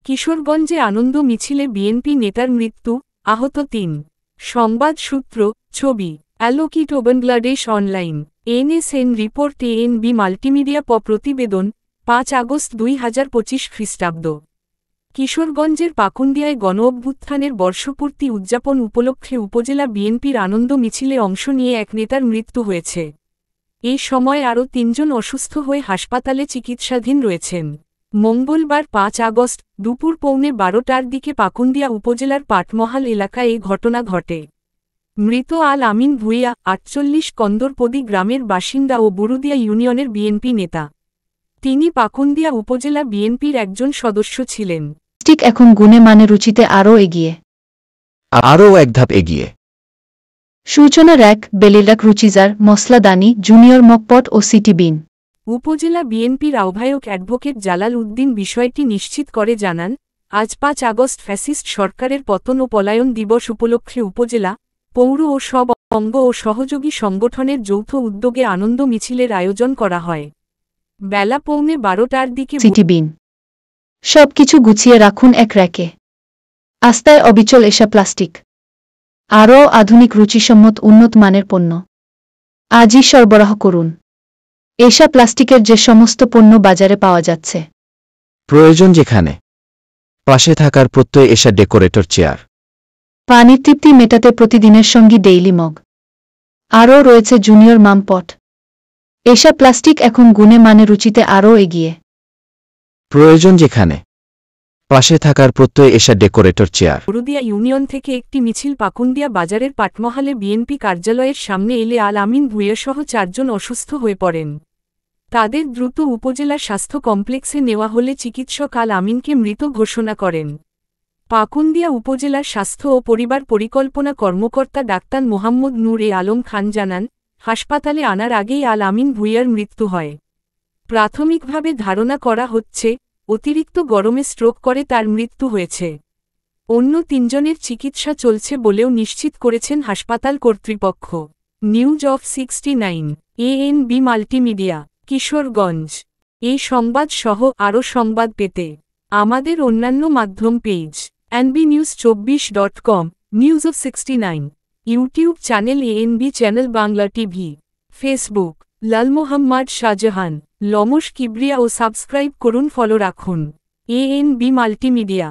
কিশোরগঞ্জে আনন্দ মিছিলে বিএনপি নেতার মৃত্যু, আহত ৩। সংবাদ সূত্র, ছবি, অ্যালোকিট Bangladesh online. NSN report ANB multimedia প্রতিবেদন, ৫ আগস্ট ২০২৫ খ্রিস্টাব্দ। কিশোরগঞ্জের পাকুন্দিয়ায় গণঅভ্যুত্থানের বর্ষপূর্তি উদযাপন উপলক্ষে উপজেলা বিএনপির আনন্দ মিছিলে অংশ নিয়ে এক নেতার মৃত্যু হয়েছে। এ সময় আরও ৩ জন অসুস্থ হয়ে হাসপাতালে চিকিৎসাধীন রয়েছেন। মঙ্গলবার ৫ আগস্ট দুপুর পৌনে ১২টার দিকে পাকুন্দিয়া উপজেলার পাটমহাল এলাকায় এ ঘটনা ঘটে। মৃত আল আমিন ভূঁইয়া ৪৮ কন্দরপদি গ্রামের বাসিন্দা ও বুরুদিয়া ইউনিয়নের বিএনপি নেতা। তিনি পাকুন্দিয়া উপজেলা বিএনপির একজন সদস্য ছিলেন। ঠিক এখন গুণে মানে রুচিতে আরও এক ধাপ এগিয়ে। সূচনা র্যাক, বেলিলাক রুচিজার, মসলাদানি, জুনিয়র মকপট ও সিটি বিন। উপজেলা বিএনপির আহ্বায়ক অ্যাডভোকেট জালাল উদ্দিন বিষয়টি নিশ্চিত করে জানান, আজ ৫ আগস্ট ফ্যাসিস্ট সরকারের পতন ও পলায়ন দিবস উপলক্ষে উপজেলা, পৌর ও সব অঙ্গ ও সহযোগী সংগঠনের যৌথ উদ্যোগে আনন্দ মিছিলের আয়োজন করা হয়। বেলা পৌনে ১২টার দিকে সিটি বিন। সবকিছু গুছিয়ে রাখুন এক র্যাকে। আস্তায় অবিচল এসা প্লাস্টিক। আরও আধুনিক রুচিসম্মত উন্নত মানের পণ্য আজই সরবরাহ করুন। এসা প্লাস্টিকের যে সমস্ত পণ্য বাজারে পাওয়া যাচ্ছে, প্রয়োজন যেখানে, পাশে থাকার প্রত্যয় এসা ডেকোরেটর চেয়ার। পানির তৃপ্তি মেটাতে প্রতিদিনের সঙ্গী ডেইলি মগ। আরও রয়েছে জুনিয়র মামপট। এসা প্লাস্টিক এখন গুণে মানে রুচিতে আরও এগিয়ে। প্রয়োজন যেখানে, পাশে থাকার প্রত্যয় এসা ডেকোরেটর চেয়ার। বুরুদিয়া ইউনিয়ন থেকে একটি মিছিল পাকুন্দিয়া বাজারের পাটমহালে বিএনপি কার্যালয়ের সামনে এলে আল আমিন ভূঁইয়াসহ ৪ জন অসুস্থ হয়ে পড়েন। তাদের দ্রুত উপজেলা স্বাস্থ্য কমপ্লেক্সে নেওয়া হলে চিকিৎসক আল আমিনকে মৃত ঘোষণা করেন। পাকুন্দিয়া উপজেলার স্বাস্থ্য ও পরিবার পরিকল্পনা কর্মকর্তা ডাক্তার মোহাম্মদ নূর আলম খান জানান, হাসপাতালে আনার আগেই আল আমিন ভূঁইয়ার মৃত্যু হয়। প্রাথমিকভাবে ধারণা করা হচ্ছে, অতিরিক্ত গরমে স্ট্রোক করে তার মৃত্যু হয়েছে। অন্য ৩ জনের চিকিৎসা চলছে বলেও নিশ্চিত করেছেন হাসপাতাল কর্তৃপক্ষ। News of 69, ANB multimedia, Kishoreganj. এই সংবাদ সহ আরও সংবাদ পেতে আমাদের অন্যান্য মাধ্যম page anbnews24.com, news of 69, YouTube channel ANB channel Bangla TV, Facebook Lal Mohammad Shahjahan, লমস কিবরিয়া ও সাবস্ক্রাইব করুন, ফলো রাখুন এএনবি মাল্টিমিডিয়া।